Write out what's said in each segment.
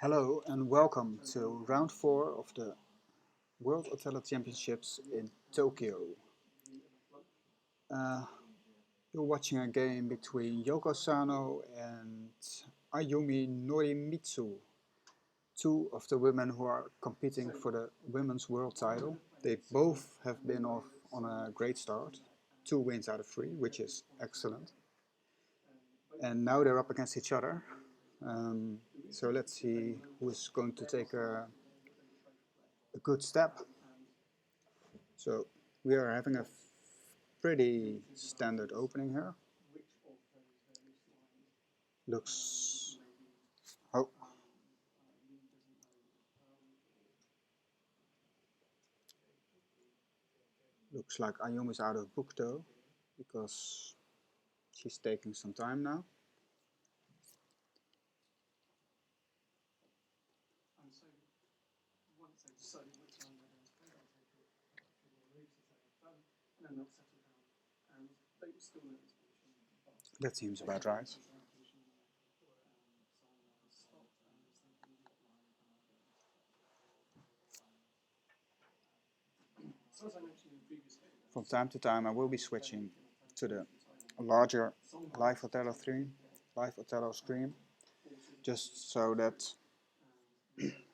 Hello and welcome to round 4 of the World Othello Championships in Tokyo. You're watching a game between Yoko Sano and Ayumi Norimitsu, two of the women who are competing for the women's world title. They both have been off on a great start, 2 wins out of 3, which is excellent. And now they're up against each other. So let's see who's going to take a good step. So we are having a pretty standard opening here. Looks oh looks like Ayumi's out of book though, because she's taking some time now. That seems about right. From time to time I will be switching to the larger live Othello stream, just so that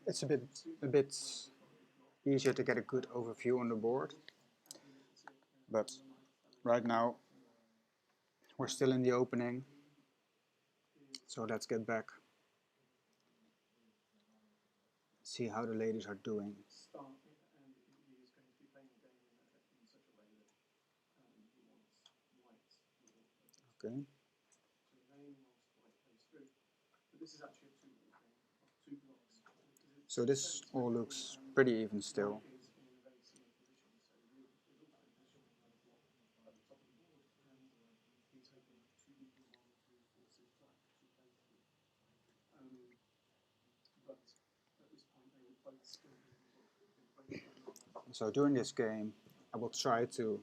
it's a bit easier to get a good overview on the board. But right now we're still in the opening, so let's get back. See how the ladies are doing. Okay. So this all looks pretty even still. So during this game, I will try to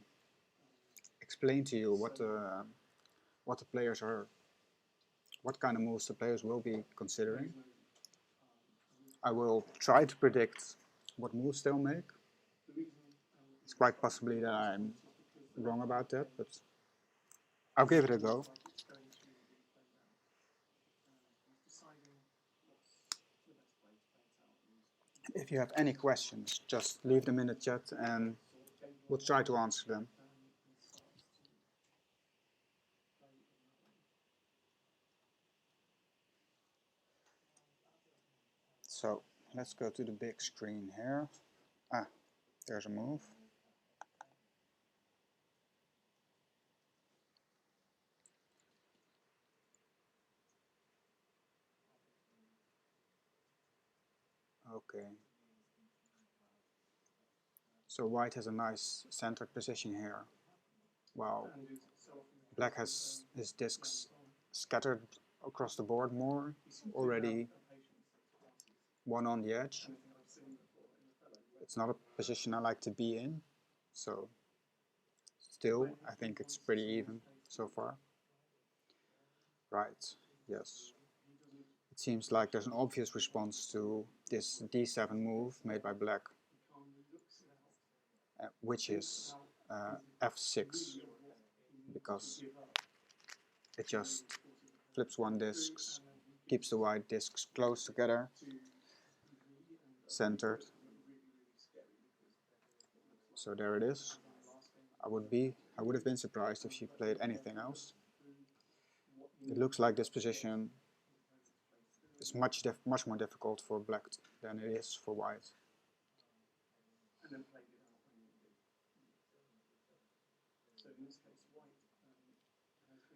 explain to you what the players are, what kind of moves the players will be considering. I will try to predict what moves they'll make. It's quite possibly that I'm wrong about that, but I'll give it a go. If you have any questions, just leave them in the chat and we'll try to answer them. So let's go to the big screen here. There's a move. Okay. So white has a nice centered position here, while black has his discs scattered across the board more, already one on the edge. It's not a position I like to be in, so still I think it's pretty even so far. Right, yes. It seems like there's an obvious response to this d7 move made by black, which is f6, because it just flips one disc, keeps the white discs close together, centered. So there it is. I would have been surprised if she played anything else. It looks like this position is much more difficult for black than it is for white.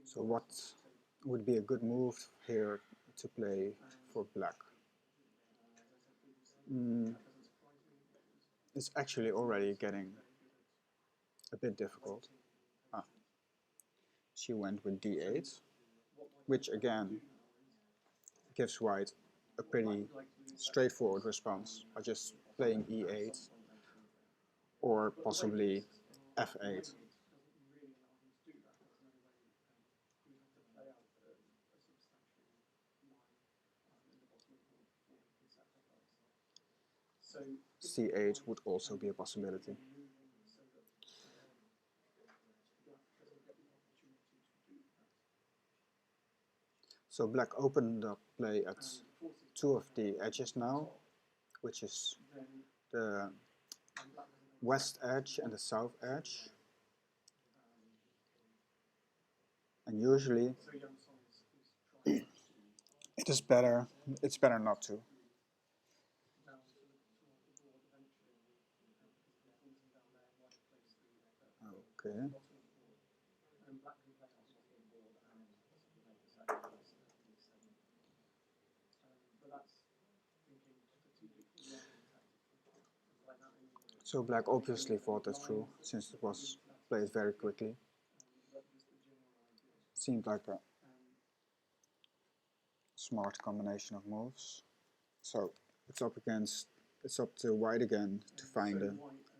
So what would be a good move here to play for black? It's actually already getting a bit difficult. She went with d8, which again gives white a pretty straightforward response by just playing e8 or possibly f8. c8 would also be a possibility. So black opened up play at two of the edges now, which is the west edge and the south edge. And usually it's better not to. Okay. So black obviously thought that through, since it was played very quickly. Seemed like a smart combination of moves. So it's up to white again to find a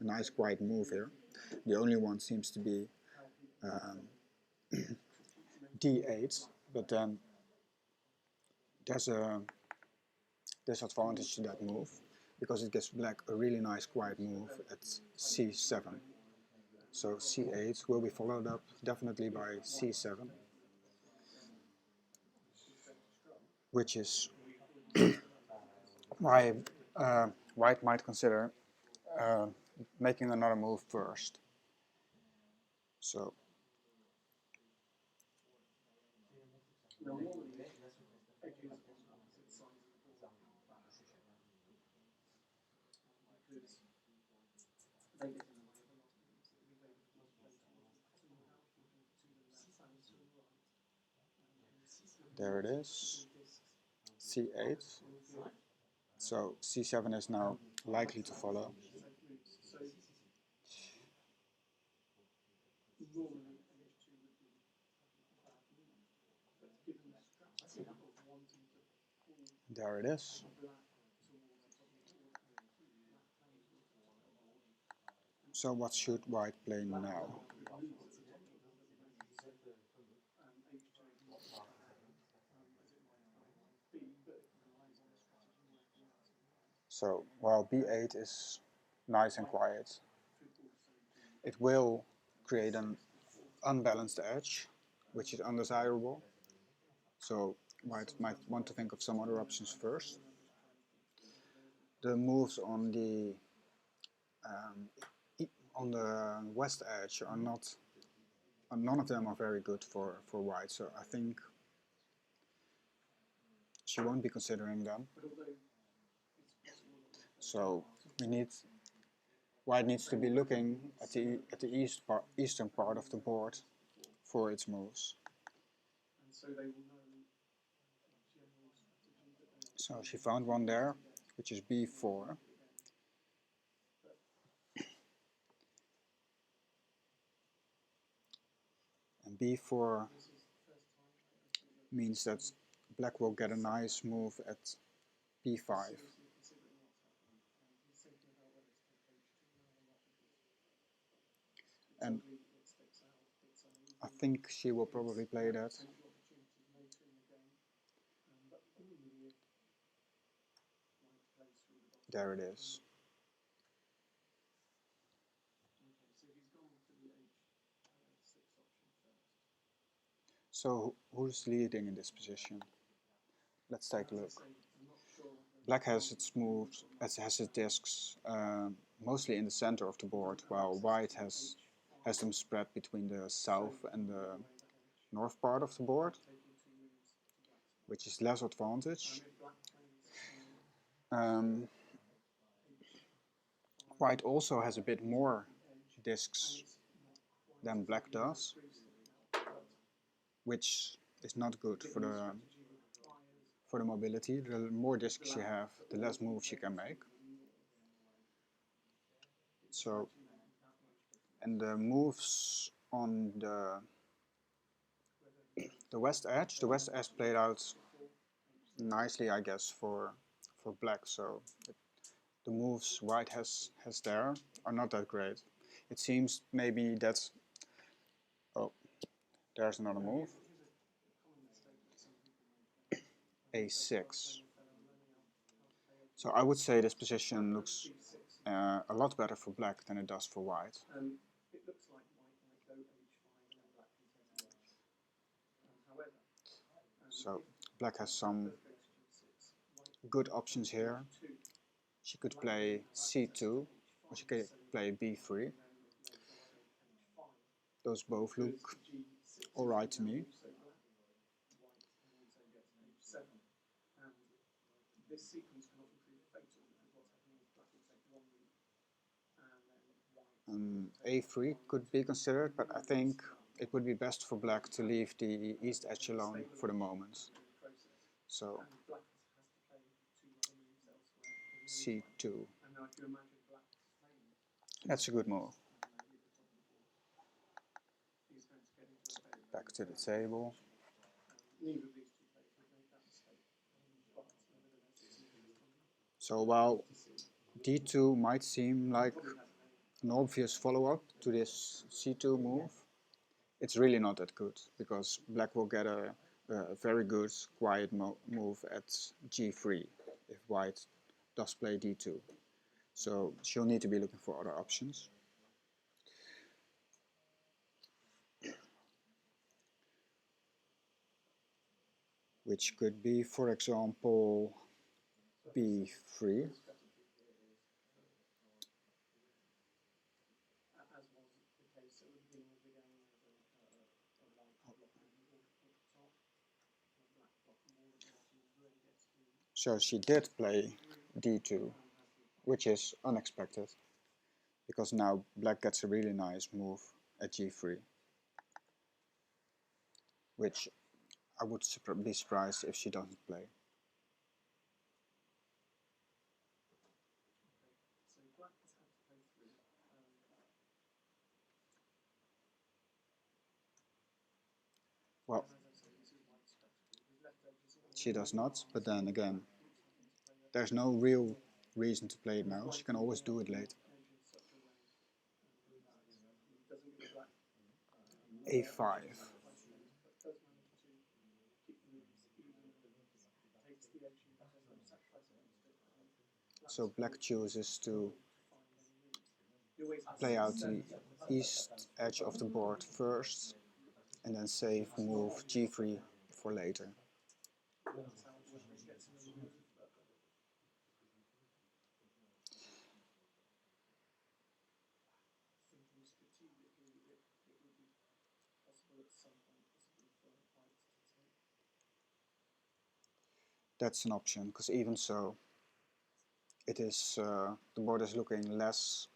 nice white move here. The only one seems to be d8, but then there's a disadvantage to that move because it gives black a really nice quiet move at c7. So c8 will be followed up definitely by c7, which is why white might consider making another move first. So there it is, c8. So c7 is now likely to follow. There it is. So what should white play now? So while b8 is nice and quiet, it will create an unbalanced edge, which is undesirable. So white might want to think of some other options first. The moves on the west edge are not, none of them are very good for white. So I think she won't be considering them. So white needs to be looking at the eastern part of the board for its moves. So she found one there, which is b4. And b4 means that black will get a nice move at b5. And I think she will probably play that. There it is. So who's leading in this position? Let's take a look. Black has its moves, has its discs mostly in the center of the board, while white has them spread between the south and the north part of the board, which is less advantage. White also has a bit more discs than black does, which is not good for the mobility. The more discs you have, the less moves you can make. So, and the moves on the west edge played out nicely, I guess, for black. So the moves white has there are not that great. It seems maybe that's, oh, there's another move. a6. So I would say this position looks a lot better for black than it does for white. So black has some good options here. She could play c2 or she could play b3. Those both look alright to me. A3 could be considered, but I think it would be best for black to leave the east edge alone for the moment. So c2. That's a good move. Back to the table. So while d2 might seem like an obvious follow-up to this c2 move, it's really not that good, because black will get a very good quiet move at g3 if white does play d2. So she'll need to be looking for other options. Which could be, for example, b3. So she did play d2, which is unexpected, because now black gets a really nice move at g3, which I would be surprised if she doesn't play. Well, she does not, but then again, there's no real reason to play it now. She can always do it later. a5. So black chooses to play out the east edge of the board first and then save move g3 for later. That's an option, because even so, it is the board is looking less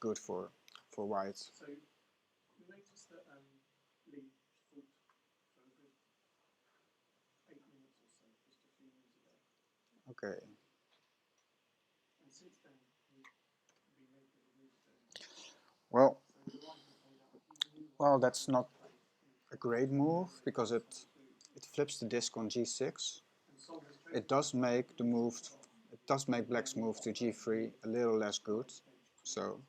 good for white. Okay. Well, that's not a great move, because it flips the disc on g6. It does make the move. It does make black's move to g3 a little less good. So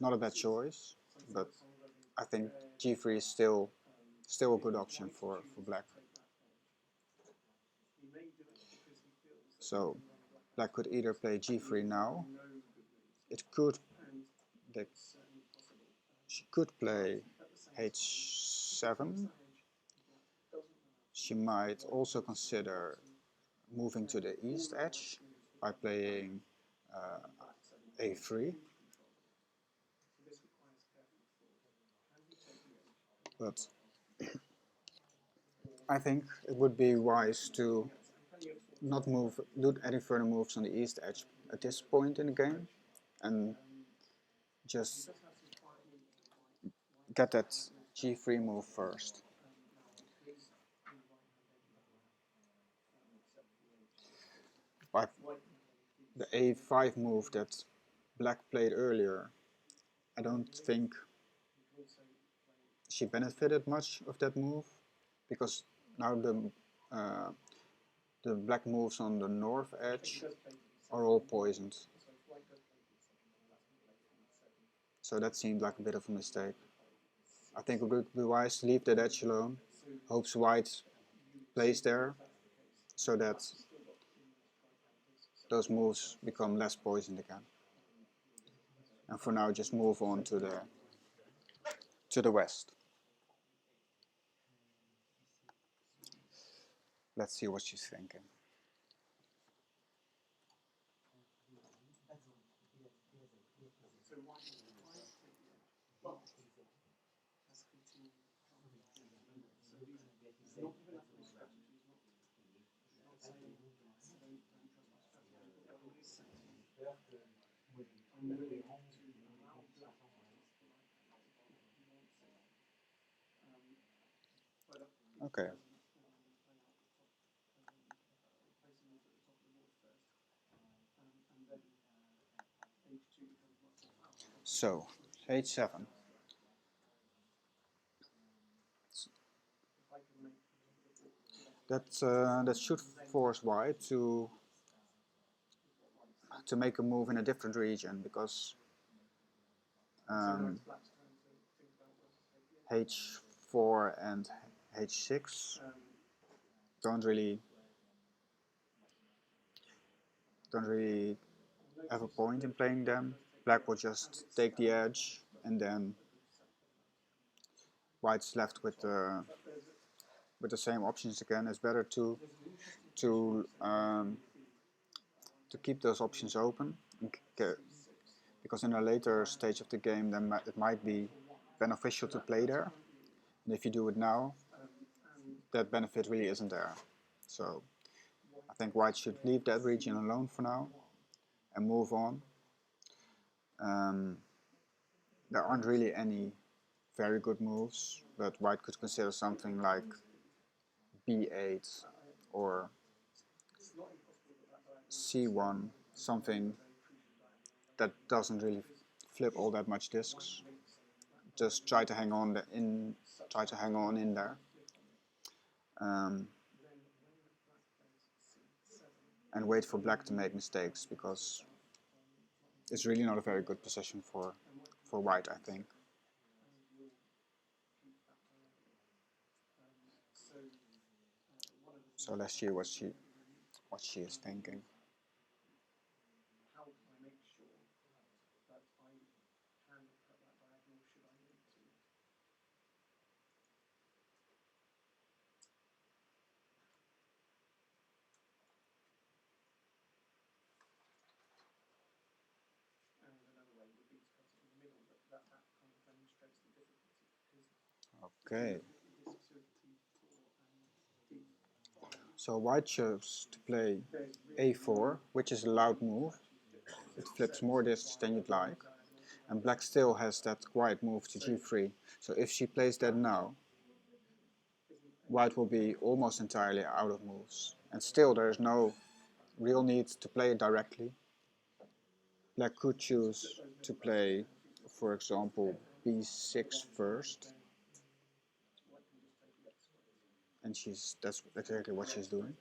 not a bad choice, but I think g3 is still a good option for black. So black could either play g3 now. She could play h7. She might also consider moving to the east edge by playing a3. But I think it would be wise to not do any further moves on the east edge at this point in the game, and just get that g3 move first. By the a5 move that black played earlier, I don't think she benefited much of that move, because now the black moves on the north edge are all poisoned. So that seemed like a bit of a mistake. I think it would be wise to leave that edge alone, hopes white plays there, so that those moves become less poisoned again. And for now, just move on to the west. Let's see what she's thinking. Okay. So, h7. That should force white to make a move in a different region, because h4 and h6 don't really have a point in playing them. Black will just take the edge, and then white's left with the same options again. It's better to keep those options open, because in a later stage of the game, then it might be beneficial to play there. And if you do it now, that benefit really isn't there. So I think white should leave that region alone for now and move on. There aren't really any very good moves, but white could consider something like b8 or c1, something that doesn't really flip all that much discs. Just try to hang on in there. And wait for black to make mistakes, because it's really not a very good position for white, I think. So let's see what she is thinking. Okay. So white chose to play a4, which is a loud move. It flips more discs than you'd like. And black still has that quiet move to g3. So if she plays that now, white will be almost entirely out of moves. And still there is no real need to play it directly. Black could choose to play, for example, b6 first. And that's exactly what she's doing.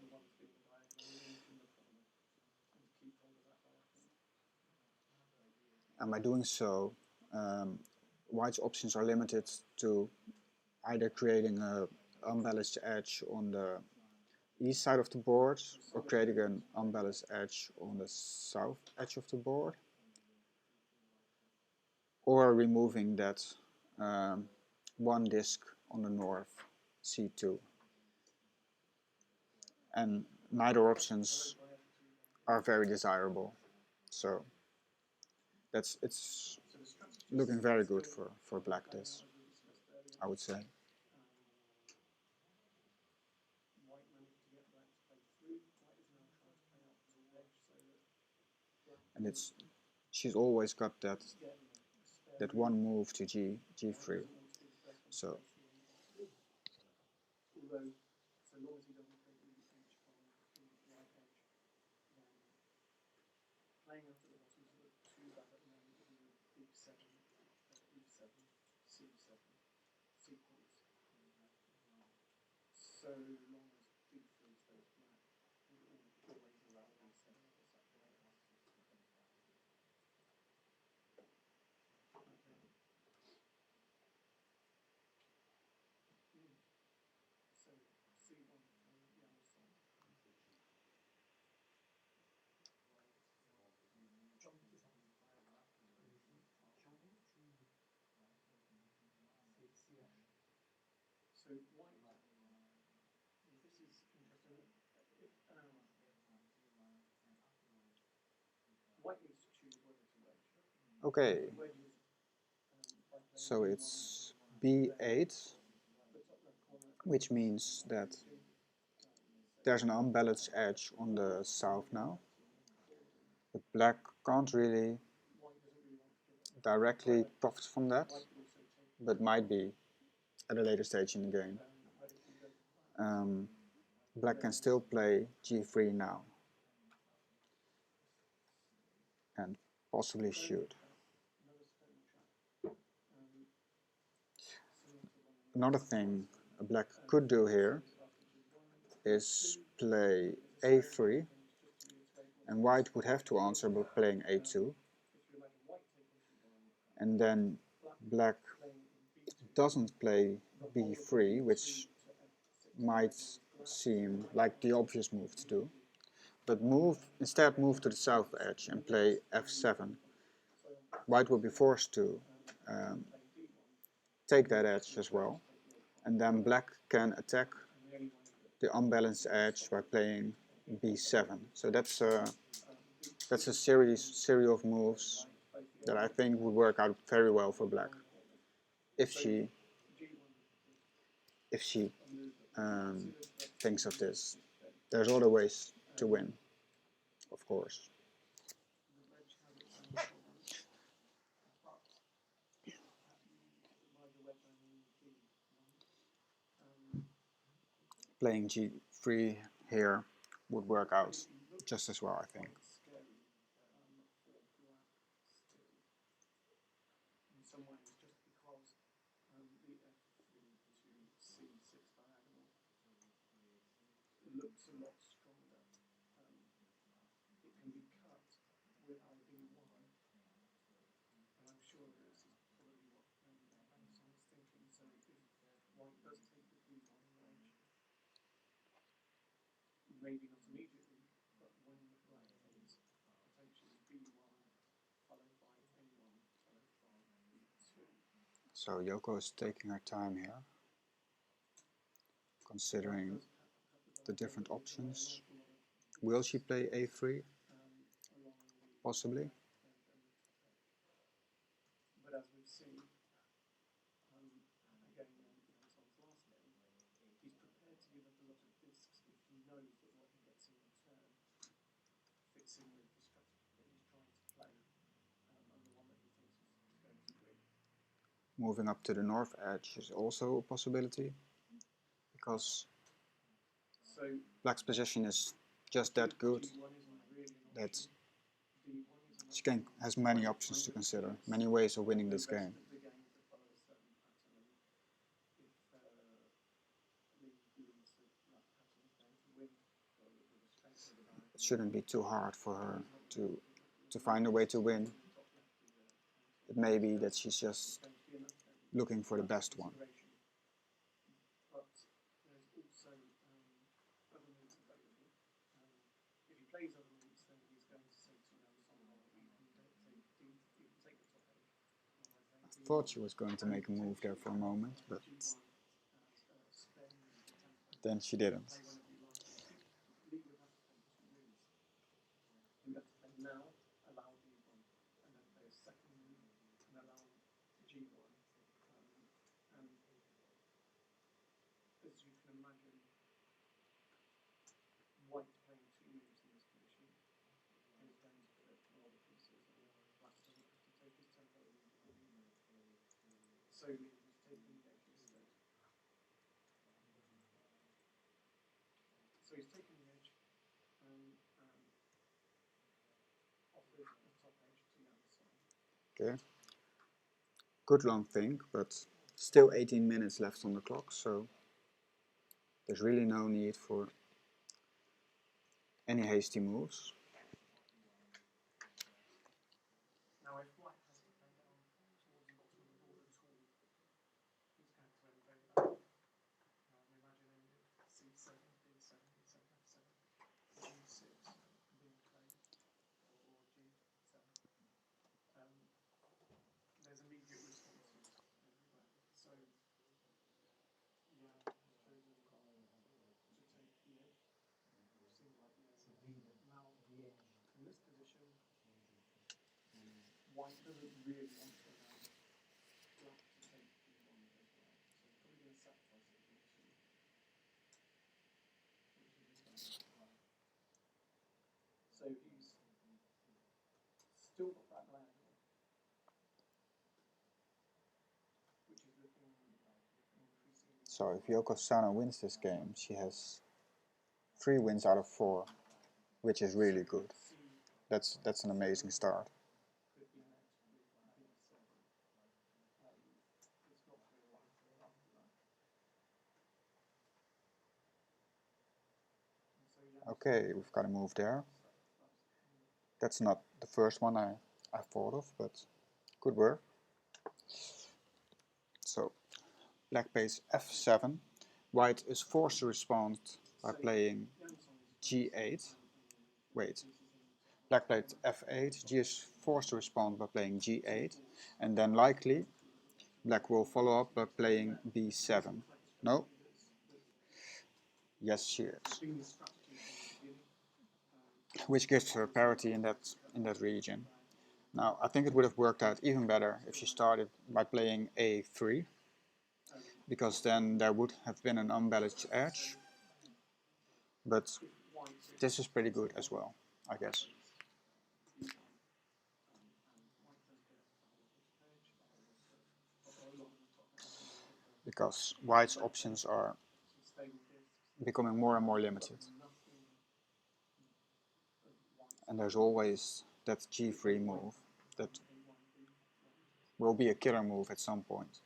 And by doing so, white's options are limited to either creating an unbalanced edge on the east side of the board, or creating an unbalanced edge on the south edge of the board, or removing that one disc on the north, c2. And neither options are very desirable, so it's looking very good for black, this, I would say. And she's always got that one move to g3. So Okay, so it's B8, which means that there's an unbalanced edge on the south now. But black can't really directly profit from that, but might be at a later stage in the game. Black can still play G3 now, and possibly should. Another thing black could do here is play A3, and white would have to answer by playing A2. And then black doesn't play B3, which might seem like the obvious move to do, but instead move to the south edge and play F7. White will be forced to take that edge as well, and then black can attack the unbalanced edge by playing B7. So that's a series of moves that I think would work out very well for black if she thinks of this. There's other ways to win, of course. Playing G3 here would work out just as well, I think. So Yoko is taking her time here, considering the different options. Will she play A3? Possibly. Moving up to the north edge is also a possibility, because black's position is just that good that she has many options to consider, many ways of winning this game. It shouldn't be too hard for her to find a way to win. It may be that she's just looking for the best one. I thought she was going to make a move there for a moment, but then she didn't. Okay. Good long think, but still 18 minutes left on the clock, so there's really no need for any hasty moves. So if Yoko-Sano wins this game, she has 3 wins out of 4, which is really good. That's an amazing start. Okay, we've got a move there. That's not the first one I thought of, but good work. So, black plays f7. White is forced to respond by playing g8. Wait. Black played f8. G is forced to respond by playing g8. And then likely, black will follow up by playing b7. No? Yes, she is. Which gives her parity in that region. Now, I think it would have worked out even better if she started by playing a3, because then there would have been an unbalanced edge. But this is pretty good as well, I guess. Because white's options are becoming more and more limited. And there's always that g3 move that will be a killer move at some point.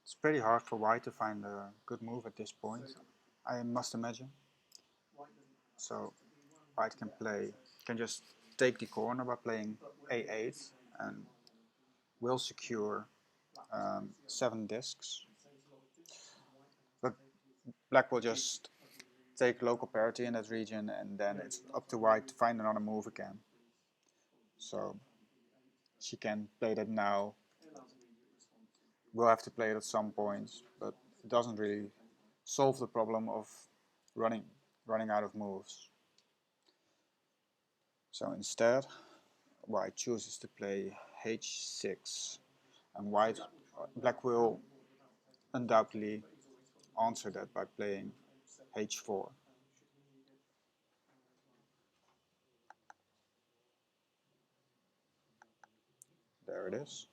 It's pretty hard for white to find a good move at this point, I must imagine. So white can just take the corner by playing a8 and will secure 7 discs. But black will just take local parity in that region, and then it's up to white to find another move again. So she can play that now. We'll have to play it at some point, but it doesn't really solve the problem of running out of moves. So instead, white chooses to play h6, and black will undoubtedly answer that by playing h4. There it is.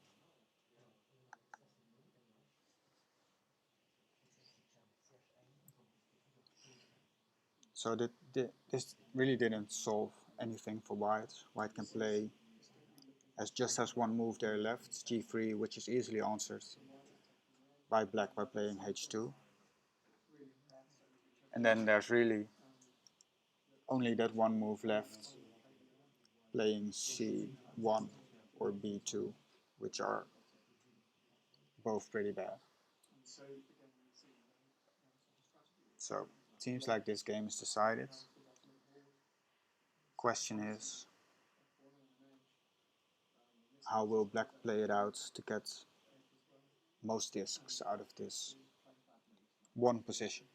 So this really didn't solve anything for white. White can play just has one move there left, g3, which is easily answered by black by playing h2. And then there's really only that one move left, playing c1 or b2, which are both pretty bad. So it seems like this game is decided. Question is, how will black play it out to get most discs out of this one position?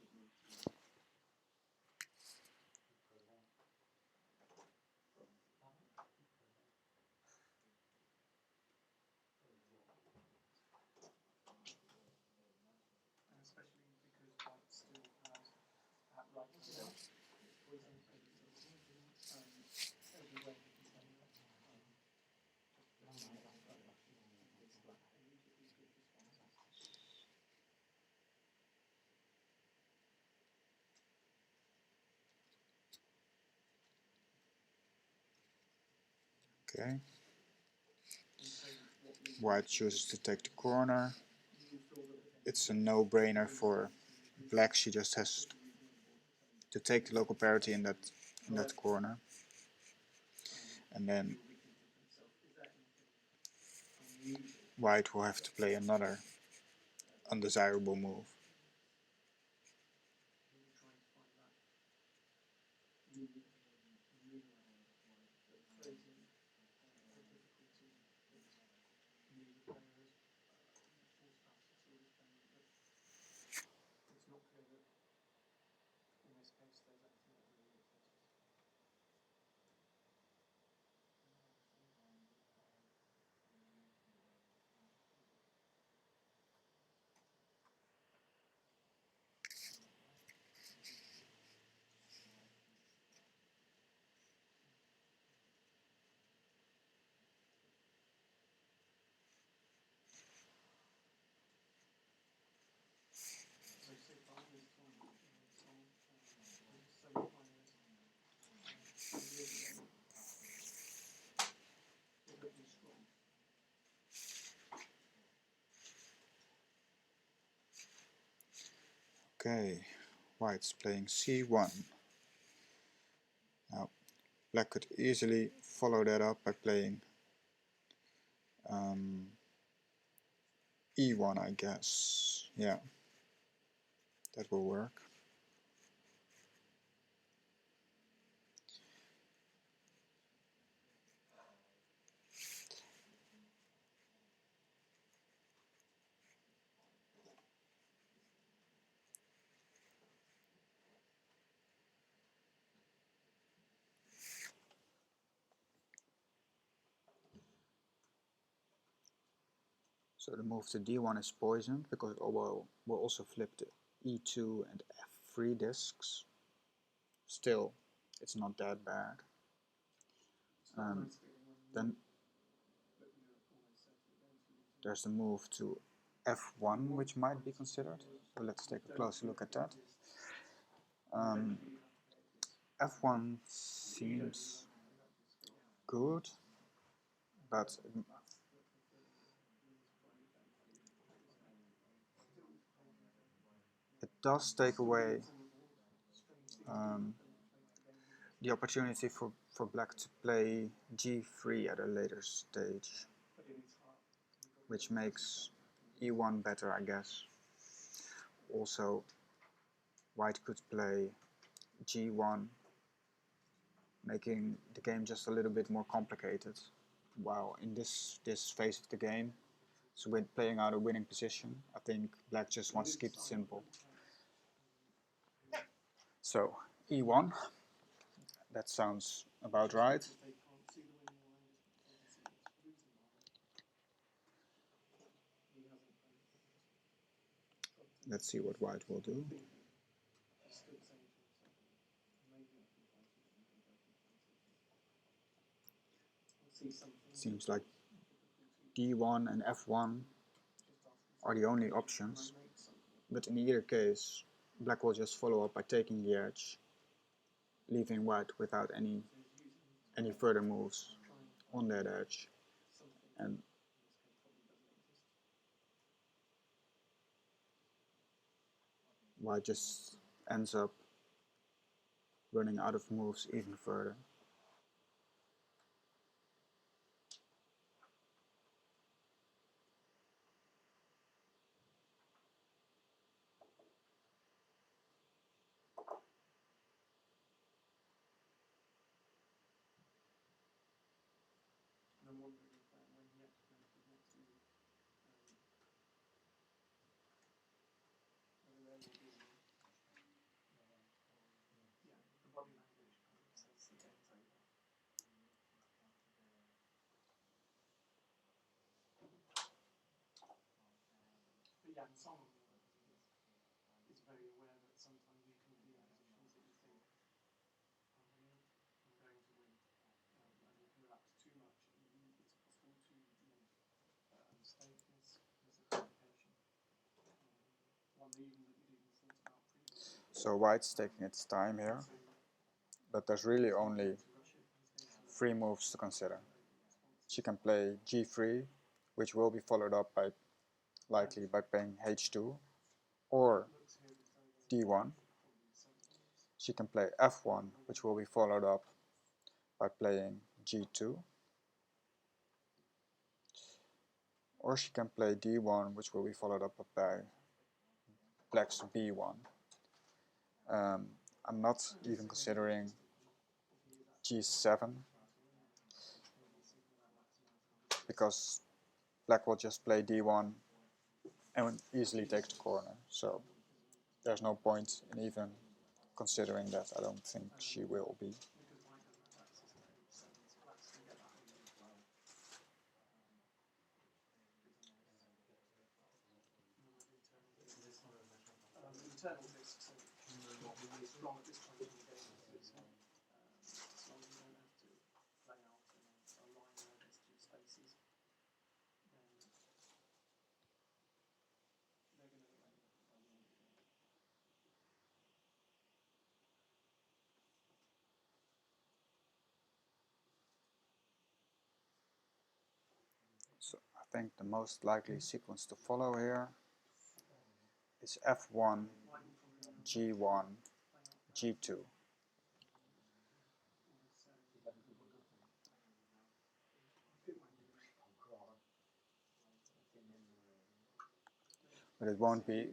Okay. White chooses to take the corner. It's a no-brainer for black, she just has to take the local parity in that corner, and then white will have to play another undesirable move. Okay, white's playing c1. Now, black could easily follow that up by playing e1, I guess. Yeah, that will work. So the move to d1 is poisoned because it will also flip the e2 and f3 discs. Still, it's not that bad. Then there's the move to f1, which might be considered. So let's take a closer look at that. F1 seems good, but it does take away the opportunity for black to play g3 at a later stage, which makes e1 better, I guess. Also, white could play g1, making the game just a little bit more complicated. While in this phase of the game, so with playing out a winning position, I think black just wants to keep it simple. So, e1, that sounds about right. Let's see what white will do. Seems like d1 and f1 are the only options, but in either case, black will just follow up by taking the edge, leaving white without any further moves on that edge, and white just ends up running out of moves even further. So white's taking its time here, but there's really only 3 moves to consider. She can play g3, which will be followed up by likely by playing h2, or d1. She can play f1, which will be followed up by playing g2. Or she can play d1, which will be followed up by black's b1. I'm not even considering g7, because black will just play d1 and easily take the corner. So there's no point in even considering that. I don't think she will be. So I think the most likely sequence to follow here is f1, g1, g2. But it won't be,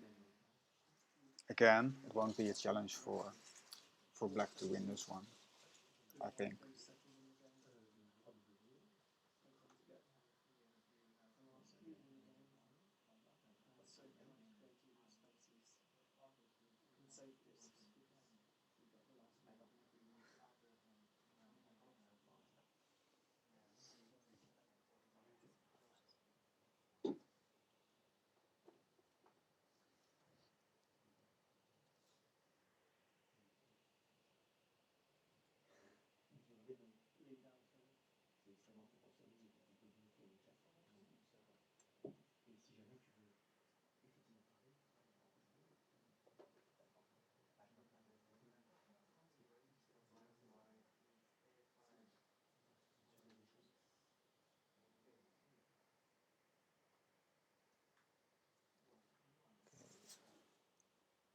again, it won't be a challenge for black to win this one, I think.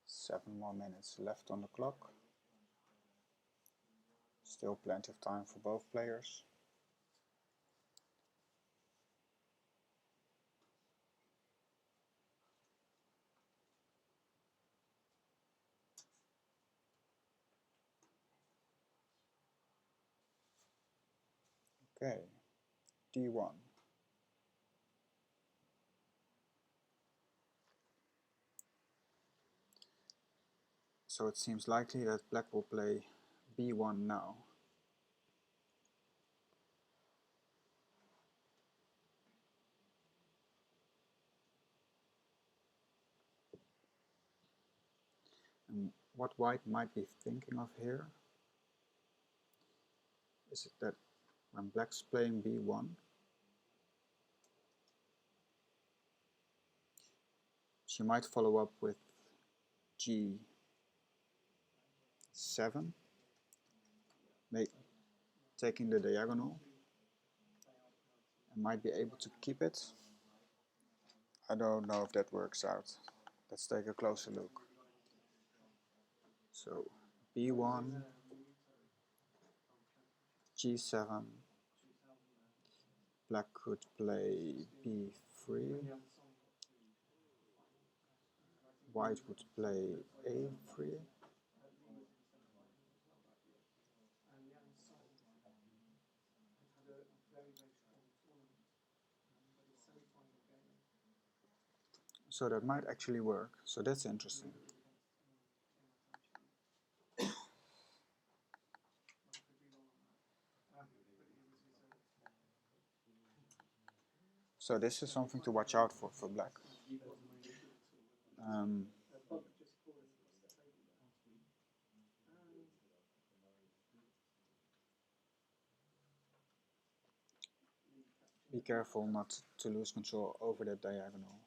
Seven more minutes left on the clock. Still plenty of time for both players. Okay, d1. So it seems likely that black will play b1 now. And what white might be thinking of here is that when black's playing b1, she might follow up with g7, taking the diagonal, and might be able to keep it. I don't know if that works out. Let's take a closer look. So b1, g7, black could play b3, white would play a3, so that might actually work, so that's interesting. So this is something to watch out for black. Be careful not to lose control over that diagonal.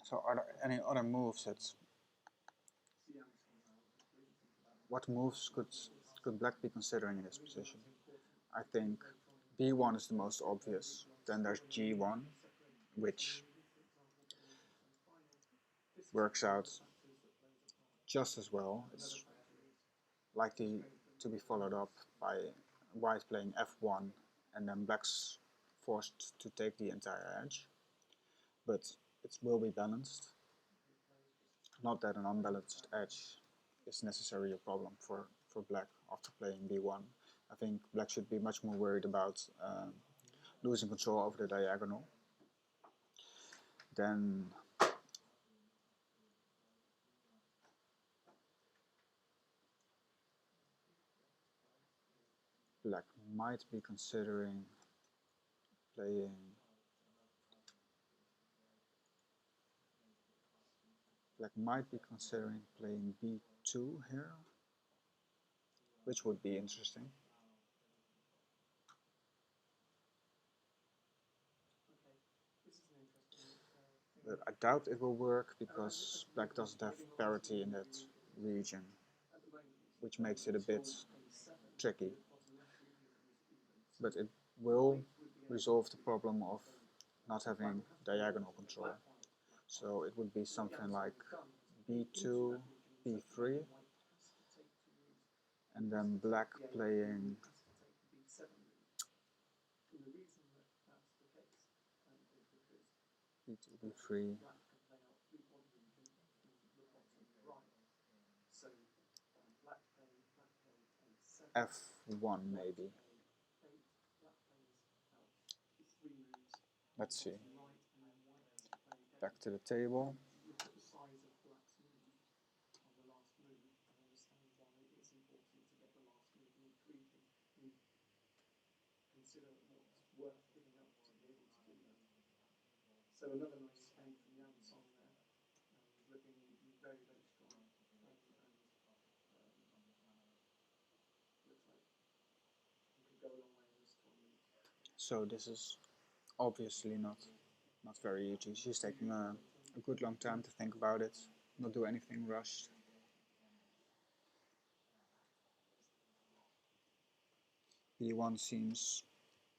So are there any other moves that... What moves could black be considering in this position? I think b1 is the most obvious. Then there's g1, which works out just as well. It's likely to be followed up by white playing f1 and then black's forced to take the entire edge. But it will be balanced. Not that an unbalanced edge is necessarily a problem for black after playing b1. I think black should be much more worried about losing control over the diagonal. Then black might be considering playing b2 here, which would be interesting. But I doubt it will work because black doesn't have parity in that region, which makes it a bit tricky. But it will resolve the problem of not having diagonal control. So it would be something like b2, b3, and then black playing b2, b3, f1 maybe. Let's see. Back to the table. So another nice game from Jan Song there, looking very, very strong. Looks like he could go a long way in this tournament. So this is obviously not very easy. She's taking a good long time to think about it, not do anything rushed. b1 seems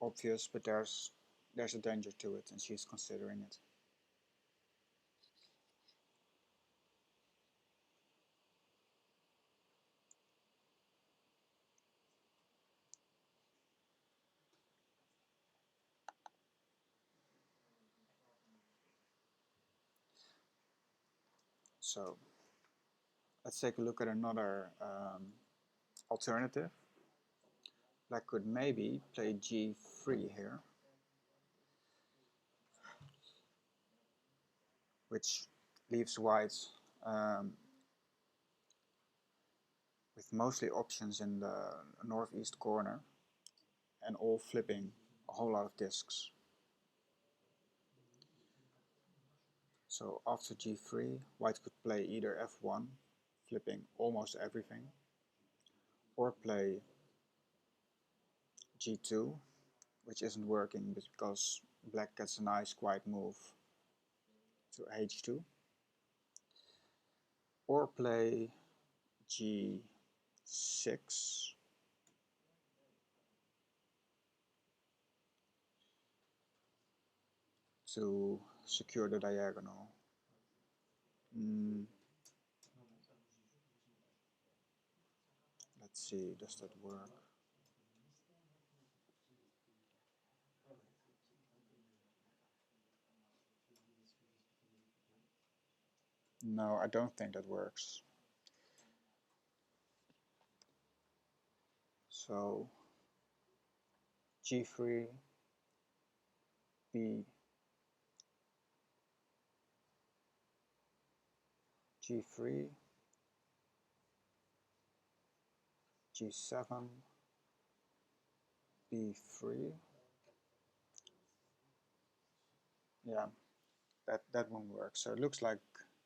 obvious, but there's a danger to it, and she's considering it. So let's take a look at another alternative. Black could maybe play g3 here, which leaves white with mostly options in the northeast corner and all flipping a whole lot of discs. So after g3, white could play either f1, flipping almost everything, or play g2, which isn't working because black gets a nice quiet move to h2, or play g6, to secure the diagonal. Let's see, does that work? No, I don't think that works. So g3, b, g3, g7, b3. Yeah, that won't work. So it looks like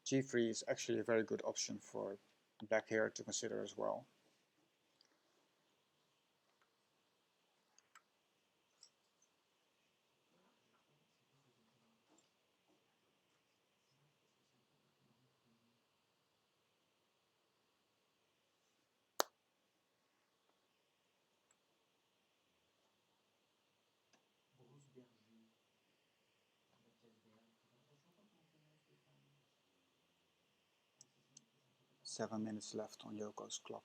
g3 is actually a very good option for black here to consider as well. 7 minutes left on Yoko's clock.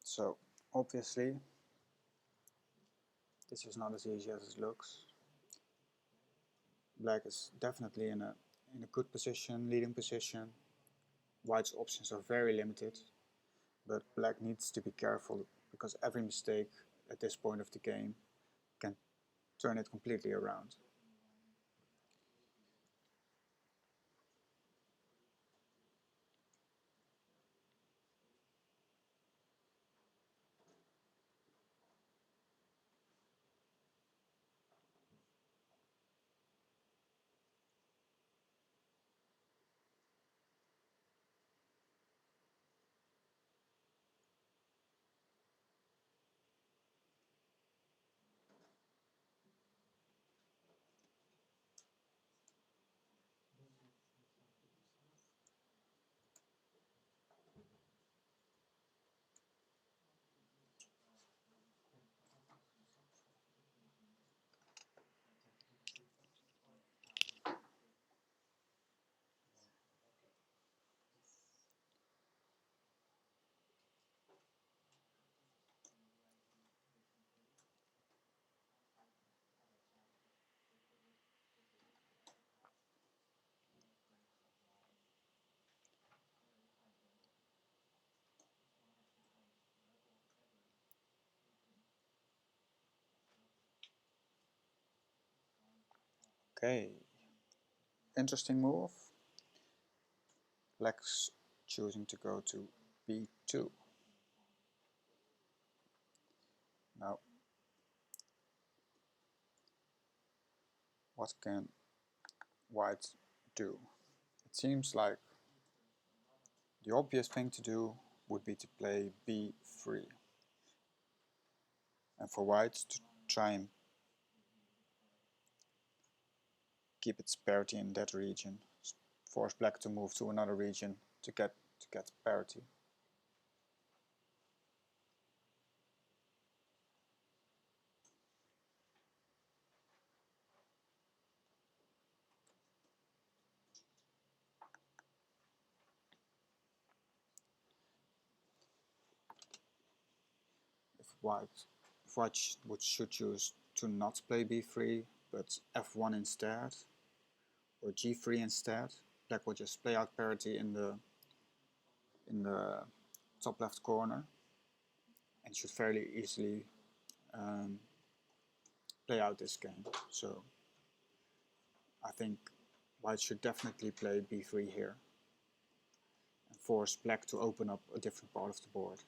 So obviously this is not as easy as it looks. Black is definitely in a good position, leading position. White's options are very limited, but black needs to be careful because every mistake at this point of the game can turn it completely around. Okay, interesting move. Black's choosing to go to b2. Now, what can white do? It seems like the obvious thing to do would be to play b3. And for white to try and keep its parity in that region, force black to move to another region to get parity. If white should choose to not play b3 but f1 instead, or g3 instead, black will just play out parity in the top left corner and should fairly easily play out this game. So I think white should definitely play b3 here and force black to open up a different part of the board.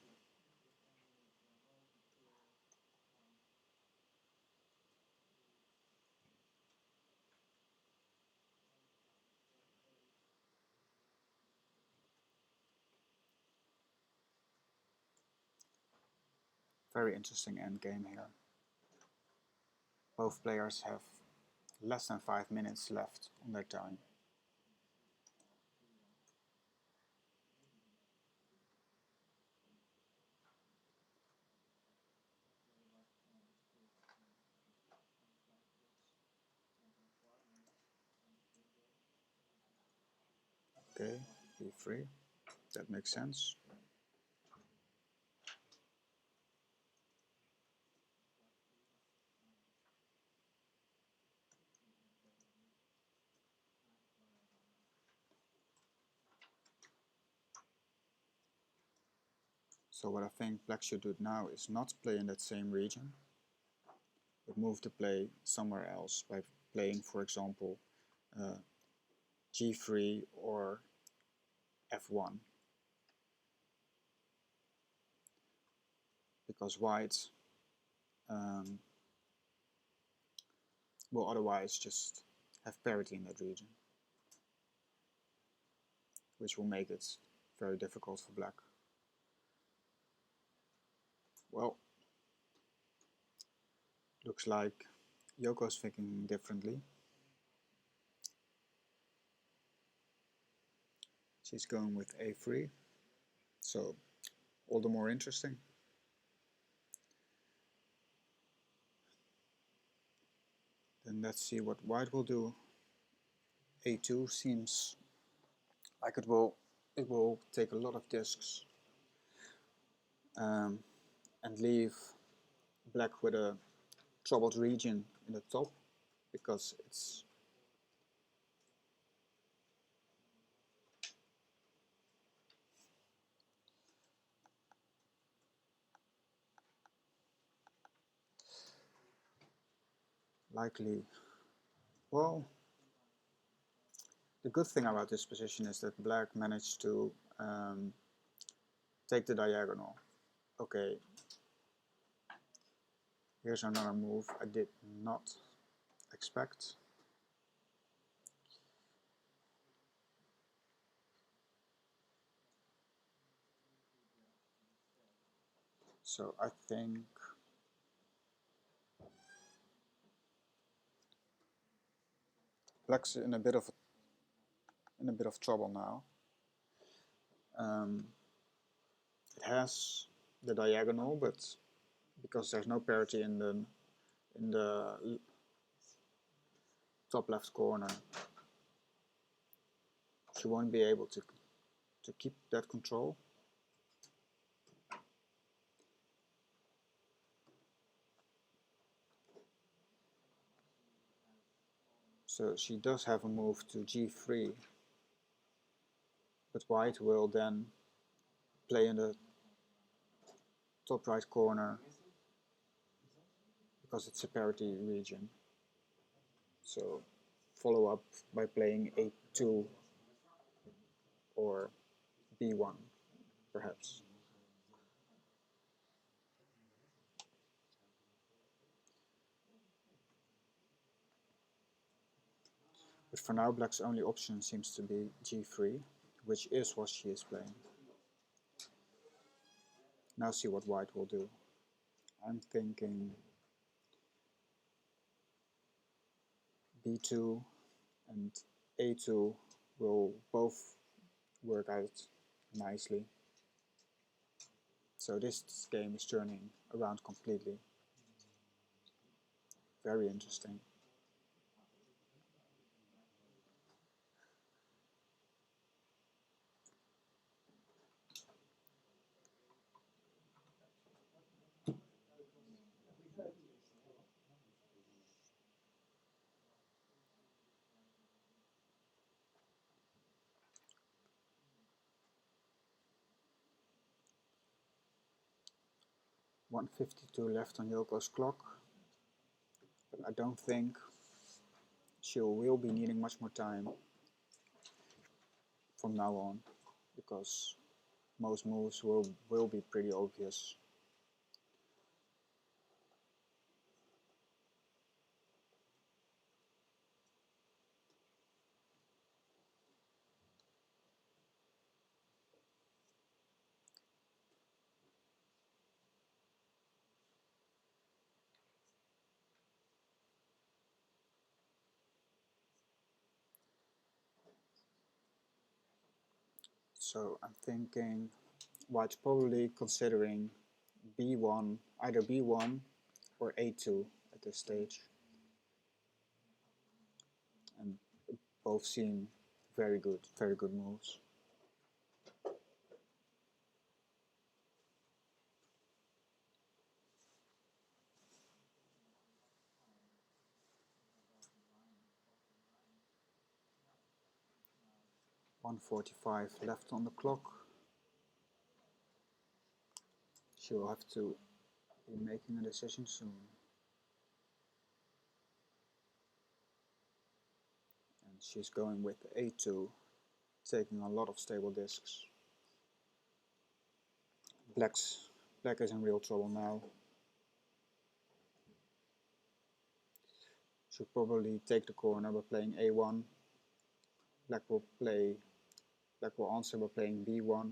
Very interesting endgame here. Both players have less than 5 minutes left on their time. Okay, b3, that makes sense. So what I think black should do now is not play in that same region, but move the play somewhere else by playing, for example, g3 or f1. Because white will otherwise just have parity in that region, which will make it very difficult for black. Well, looks like Yoko's thinking differently. She's going with a3, so all the more interesting. Then let's see what white will do. a2 seems like it will take a lot of discs and leave black with a troubled region in the top, because it's likely, well, the good thing about this position is that black managed to take the diagonal. Okay, here's another move I did not expect. So I think black's in a bit of trouble now. It has the diagonal, but because there's no parity in the top left corner, she won't be able to keep that control. So she does have a move to g3, but white will then play in the top right corner because it's a parity region. So follow up by playing a2 or b1 perhaps. But for now black's only option seems to be g3, which is what she is playing. Now see what white will do. I'm thinking b2 and a2 will both work out nicely. So this game is turning around completely. Very interesting. .152 left on Yoko's clock, but I don't think she will be needing much more time from now on, because most moves will be pretty obvious. So I'm thinking white's probably considering b1, either b1 or a2 at this stage, and both seem very good moves. .145 left on the clock. She will have to be making a decision soon. And she's going with A2, taking a lot of stable discs. Black is in real trouble now. Should probably take the corner by playing A1. Black will answer by playing B1.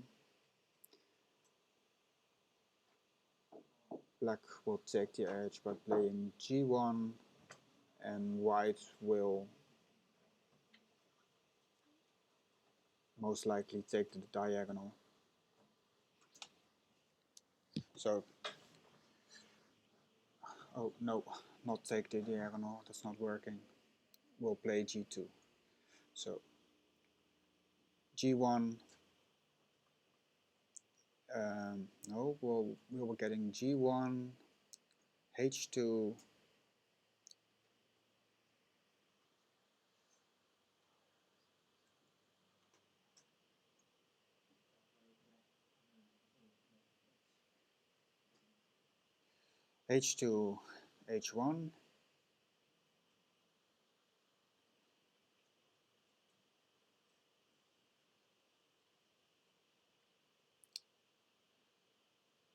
Black will take the edge by playing G1, and white will most likely take the diagonal. So, oh no, not take the diagonal, that's not working. We'll play G2. So, G1, no, we were getting G1, H2, H2, H1,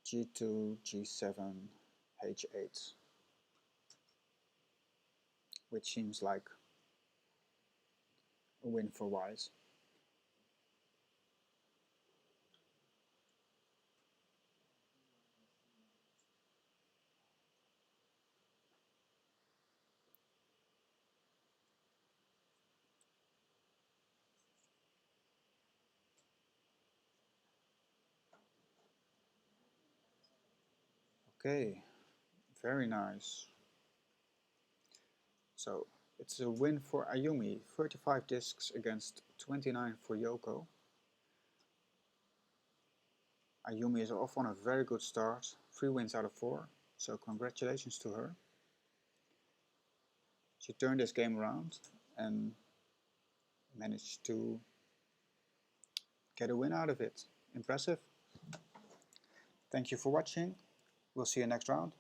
G2, G7, H8, which seems like a win for white. Okay, very nice. So it's a win for Ayumi, 35 discs against 29 for Yoko. Ayumi is off on a very good start, 3 wins out of 4, so congratulations to her. She turned this game around and managed to get a win out of it. Impressive. Thank you for watching. We'll see you next round.